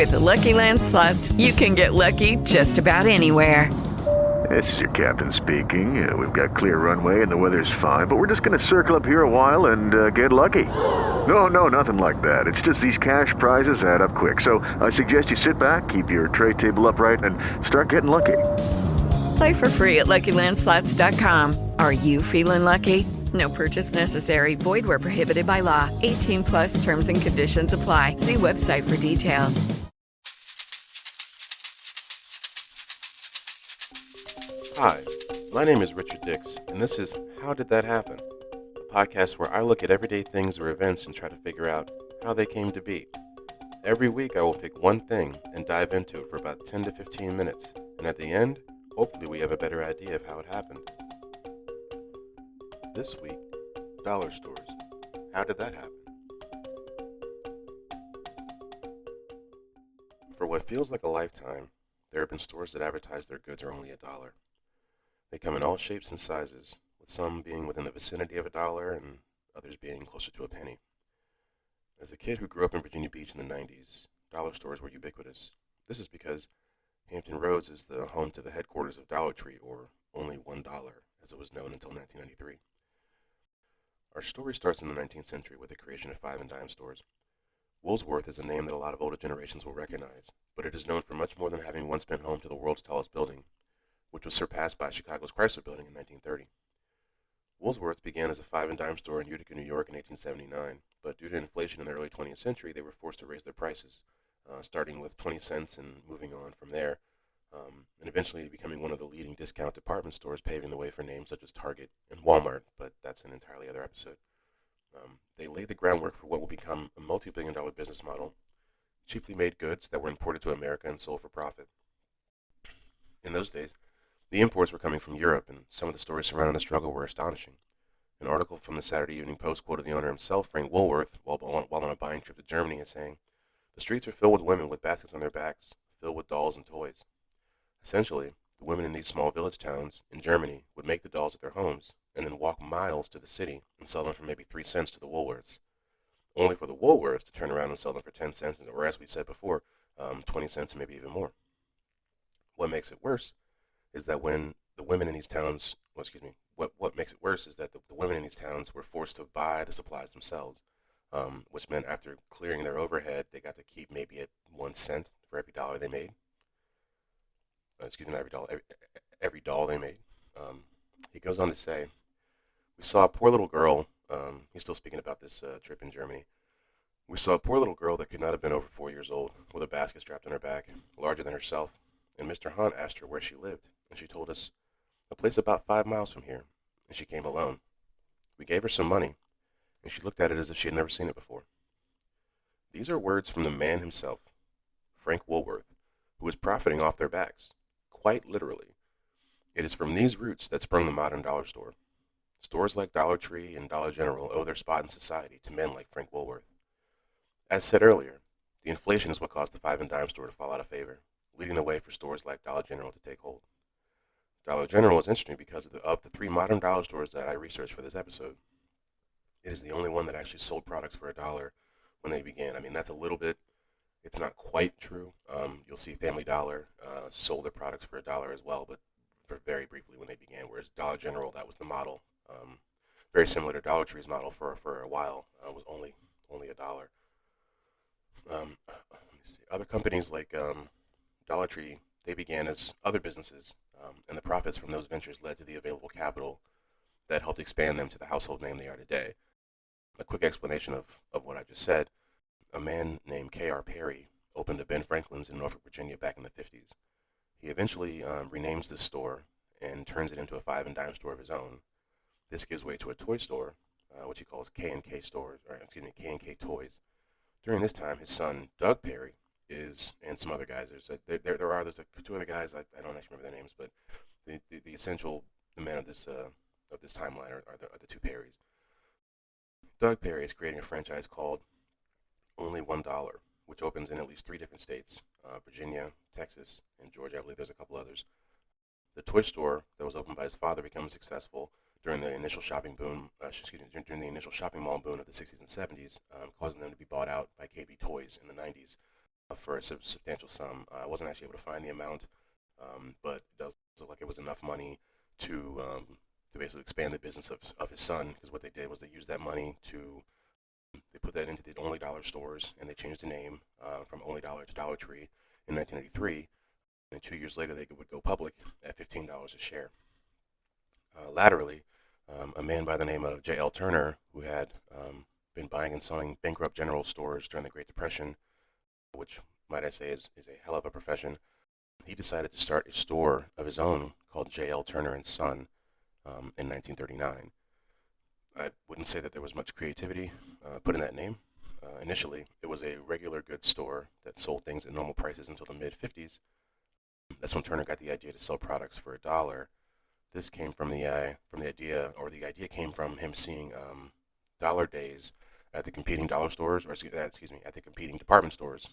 With the Lucky Land Slots, you can get lucky just about anywhere. This is your captain speaking. We've got clear runway and the weather's fine, but we're just going to circle up here a while and get lucky. No, nothing like that. It's just these cash prizes add up quick. So I suggest you sit back, keep your tray table upright, and start getting lucky. Play for free at LuckyLandSlots.com. Are you feeling lucky? No purchase necessary. Void where prohibited by law. 18 plus terms and conditions apply. See website for details. Hi, my name is Richard Dix, and this is How Did That Happen? A podcast where I look at everyday things or events and try to figure out how they came to be. Every week I will pick one thing and dive into it for about 10 to 15 minutes, and at the end, hopefully we have a better idea of how it happened. This week, dollar stores. How did that happen? For what feels like a lifetime, there have been stores that advertise their goods are only $1. They come in all shapes and sizes, with some being within the vicinity of $1 and others being closer to a penny. As a kid who grew up in Virginia Beach in the 90s, dollar stores were ubiquitous. This is because Hampton Roads is the home to the headquarters of Dollar Tree, or Only $1, as it was known until 1993. Our story starts in the 19th century with the creation of five and dime stores. Woolworth is a name that a lot of older generations will recognize, but it is known for much more than having once been home to the world's tallest building, which was surpassed by Chicago's Chrysler Building in 1930. Woolworth began as a five and dime store in Utica, New York in 1879, but due to inflation in the early 20th century, they were forced to raise their prices, starting with 20 cents and moving on from there, and eventually becoming one of the leading discount department stores, paving the way for names such as Target and Walmart, but that's an entirely other episode. They laid the groundwork for what will become a multi-billion-dollar business model, cheaply made goods that were imported to America and sold for profit. In those days, the imports were coming from Europe, and some of the stories surrounding the struggle were astonishing. An article from the Saturday Evening Post quoted the owner himself, Frank Woolworth, while on a buying trip to Germany, as saying, "The streets are filled with women with baskets on their backs, filled with dolls and toys." Essentially, the women in these small village towns in Germany would make the dolls at their homes and then walk miles to the city and sell them for maybe 3 cents to the Woolworths, only for the Woolworths to turn around and sell them for 10 cents, or as we said before, 20 cents and maybe even more. What makes it worse is that when the women in these towns, what makes it worse is that the women in these towns were forced to buy the supplies themselves, which meant after clearing their overhead, they got to keep maybe at 1 cent for every dollar they made. Every doll they made. He goes on to say, "We saw a poor little girl," he's still speaking about this trip in Germany. "We saw a poor little girl that could not have been over 4 years old, with a basket strapped on her back, larger than herself, and Mr. Hunt asked her where she lived, and she told us, a place about 5 miles from here, and she came alone. We gave her some money, and she looked at it as if she had never seen it before." These are words from the man himself, Frank Woolworth, who was profiting off their backs, quite literally. It is from these roots that sprung the modern dollar store. Stores like Dollar Tree and Dollar General owe their spot in society to men like Frank Woolworth. As said earlier, the inflation is what caused the five and dime store to fall out of favor, leading the way for stores like Dollar General to take hold. Dollar General is interesting because of the three modern dollar stores that I researched for this episode. It is the only one that actually sold products for $1 when they began. I mean, that's a little bit, it's not quite true. You'll see Family Dollar sold their products for $1 as well, but for very briefly when they began, whereas Dollar General, that was the model. Very similar to Dollar Tree's model for a while, was only $1. Let me see. Other companies like Dollar Tree, they began as other businesses, and the profits from those ventures led to the available capital that helped expand them to the household name they are today. A quick explanation of what I just said. A man named K.R. Perry opened a Ben Franklin's in Norfolk, Virginia back in the 50s. He eventually renames this store and turns it into a five and dime store of his own. This gives way to a toy store, which he calls K&K stores, K&K Toys. During this time, his son, Doug Perry, and some other guys, there's two other guys, I don't actually remember their names, but the essential men of this timeline are the two Perrys. Doug Perry is creating a franchise called Only $1, which opens in at least 3 different states, Virginia, Texas, and Georgia. I believe there's a couple others. The toy store that was opened by his father becomes successful during the initial shopping boom, during the initial shopping mall boom of the 60s and 70s, causing them to be bought out by KB Toys in the 90s. for a substantial sum. I wasn't actually able to find the amount, but it does look like it was enough money to basically expand the business of his son, because what they did was they used that money to, they put that into the Only Dollar stores, and they changed the name from Only Dollar to Dollar Tree in 1983. And 2 years later, they would go public at $15 a share. Laterally, a man by the name of J.L. Turner, who had been buying and selling bankrupt general stores during the Great Depression, which, might I say, is a hell of a profession, he decided to start a store of his own called J.L. Turner and Son in 1939. I wouldn't say that there was much creativity put in that name. Initially, it was a regular goods store that sold things at normal prices until the mid-50s. That's when Turner got the idea to sell products for $1. This came from the idea came from him seeing dollar days at the competing dollar stores, or at the competing department stores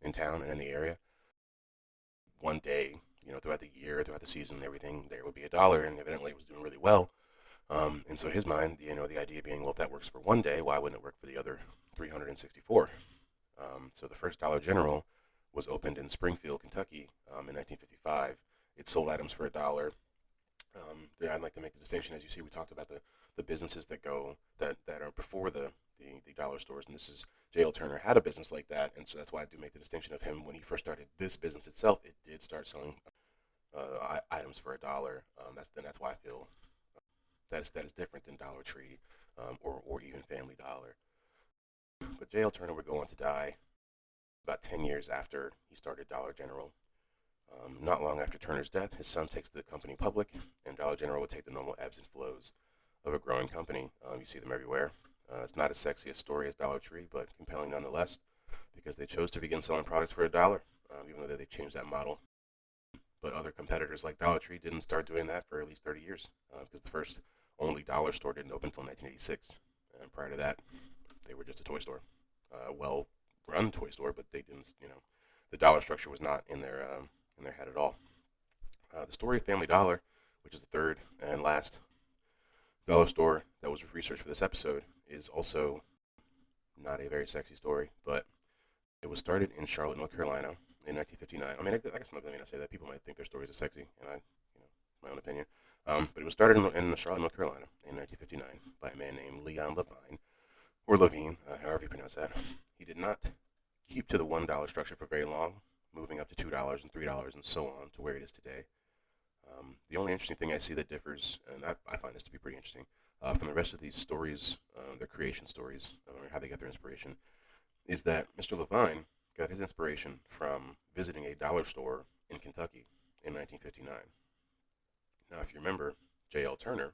in town and in the area. One day, throughout the year, throughout the season, everything there would be $1, and evidently it was doing really well. And so his mind, the idea being, well, if that works for one day, why wouldn't it work for the other 364? So the first Dollar General was opened in Springfield, Kentucky, in 1955. It sold items for $1. I'd like to make the distinction, as you see, we talked about the businesses that are before the dollar stores, and this is J.L. Turner had a business like that, and so that's why I do make the distinction of him. When he first started this business itself, it did start selling items for $1. That's why I feel that is different than Dollar Tree or even Family Dollar. But J.L. Turner would go on to die about 10 years after he started Dollar General. Not long after Turner's death, his son takes the company public, and Dollar General would take the normal ebbs and flows of a growing company. You see them everywhere. It's not as sexy a story as Dollar Tree, but compelling nonetheless, because they chose to begin selling products for $1, even though they changed that model. But other competitors like Dollar Tree didn't start doing that for at least 30 years, because the first Only Dollar store didn't open until 1986. And prior to that, they were just a toy store. Well-run toy store, but they didn't, the dollar structure was not in their head at all. The story of Family Dollar, which is the third and last dollar store that was researched for this episode, is also not a very sexy story, but it was started in Charlotte, North Carolina in 1959. I mean, I guess I say that. People might think their stories are sexy, and my own opinion. But it was started in Charlotte, North Carolina in 1959 by a man named Leon Levine, or Levine, however you pronounce that. He did not keep to the $1 structure for very long, moving up to $2 and $3 and so on to where it is today. The only interesting thing I see that differs, and I find this to be pretty interesting, from the rest of these stories, their creation stories, how they got their inspiration, is that Mr. Levine got his inspiration from visiting a dollar store in Kentucky in 1959. Now, if you remember, J.L. Turner,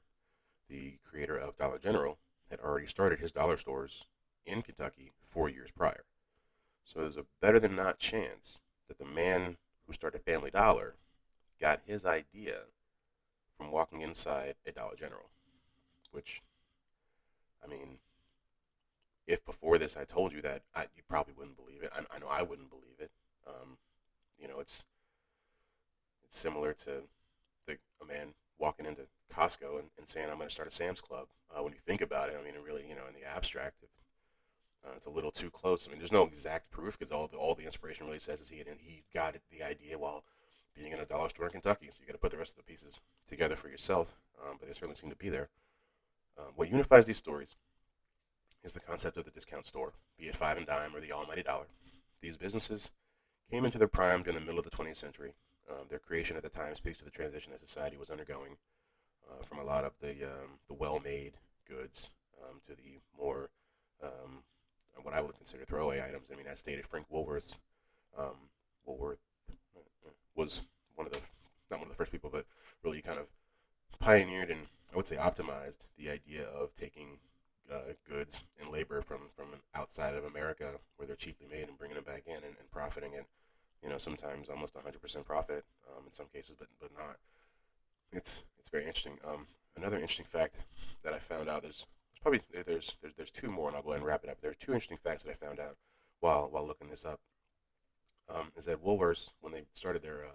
the creator of Dollar General, had already started his dollar stores in Kentucky 4 years prior. So there's a better than not chance that the man who started Family Dollar got his idea from walking inside a Dollar General, which, I mean, if before this I told you that, you probably wouldn't believe it. I know I wouldn't believe it. It's similar to a man walking into Costco and saying, I'm going to start a Sam's Club. When you think about it, I mean, it really, in the abstract, it's a little too close. I mean, there's no exact proof, because all the inspiration really says is he got the idea while being in a dollar store in Kentucky. So you got to put the rest of the pieces together for yourself. But they certainly seem to be there. What unifies these stories is the concept of the discount store, be it Five and Dime or the almighty dollar. These businesses came into their prime during the middle of the 20th century. Their creation at the time speaks to the transition that society was undergoing from a lot of the well-made goods to the more what I would consider throwaway items. I mean, as stated, Frank Woolworth was not one of the first people, but really kind of pioneered and I would say optimized the idea of taking goods and labor from outside of America where they're cheaply made and bringing them back in and profiting it. Sometimes almost 100% profit in some cases, but not. It's very interesting. Another interesting fact that I found out, there's two more, and I'll go ahead and wrap it up. There are two interesting facts that I found out while looking this up. Is that Woolworths, when they started their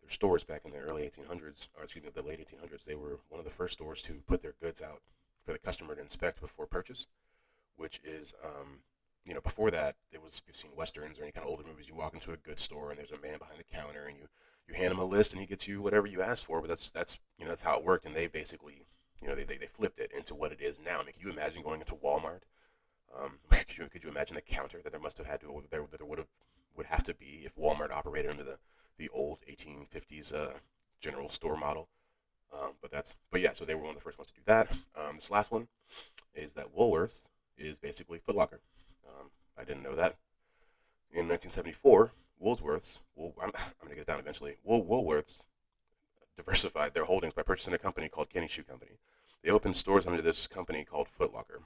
stores back in the early 1800s, or excuse me, the late 1800s, they were one of the first stores to put their goods out for the customer to inspect before purchase, which is before that, you've seen Westerns or any kind of older movies. You walk into a goods store and there's a man behind the counter and you hand him a list and he gets you whatever you asked for. But that's how it worked. And they basically, they flipped it into what it is now. I mean, can you imagine going into Walmart? Could you imagine the counter that there must have had to, there would have to be if Walmart operated under the old 1850s general store model? So they were one of the first ones to do that. This last one is that Woolworths is basically Foot Locker. I didn't know that. In 1974, I'm going to get it down eventually. Woolworths diversified their holdings by purchasing a company called Kenny Shoe Company. They opened stores under this company called Foot Locker.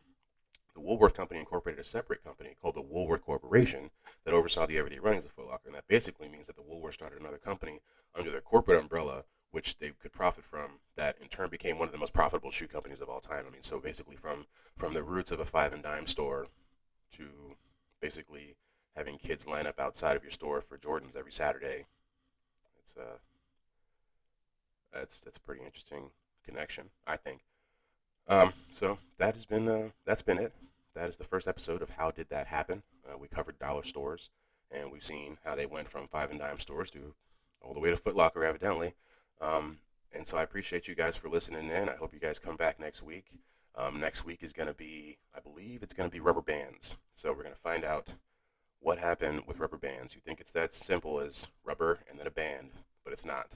The Woolworth Company incorporated a separate company called the Woolworth Corporation that oversaw the everyday runnings of Foot Locker. And that basically means that the Woolworths started another company under their corporate umbrella, which they could profit from, that in turn became one of the most profitable shoe companies of all time. I mean, so basically from the roots of a five and dime store to basically having kids line up outside of your store for Jordans every Saturday. That's a pretty interesting connection, I think. So that's been it. That is the first episode of How Did That Happen? We covered dollar stores, and we've seen how they went from five and dime stores to all the way to Foot Locker, evidently. And so I appreciate you guys for listening in. I hope you guys come back next week. Next week is going to be, I believe it's going to be rubber bands. So we're going to find out what happened with rubber bands. You think it's that simple as rubber and then a band, but it's not.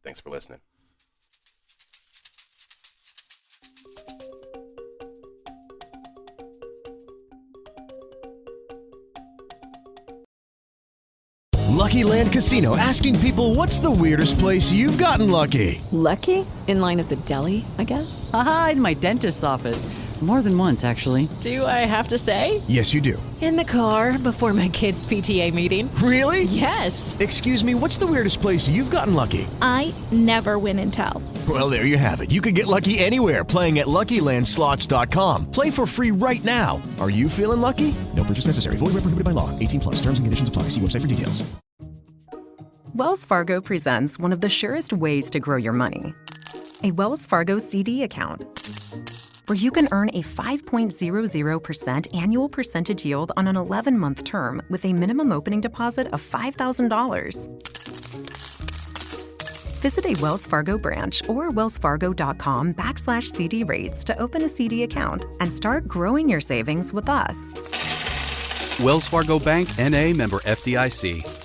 Thanks for listening. Lucky Land Casino, asking people, what's the weirdest place you've gotten lucky? Lucky? In line at the deli, I guess? Aha, in my dentist's office. More than once, actually. Do I have to say? Yes, you do. In the car before my kids' PTA meeting. Really? Yes. Excuse me, what's the weirdest place you've gotten lucky? I never win and tell. Well, there you have it. You can get lucky anywhere, playing at LuckyLandSlots.com. Play for free right now. Are you feeling lucky? No purchase necessary. Void where prohibited by law. 18+. Terms and conditions apply. See website for details. Wells Fargo presents one of the surest ways to grow your money. A Wells Fargo CD account, where you can earn a 5.00% annual percentage yield on an 11-month term with a minimum opening deposit of $5,000. Visit a Wells Fargo branch or wellsfargo.com/CD rates to open a CD account and start growing your savings with us. Wells Fargo Bank, N.A., member FDIC.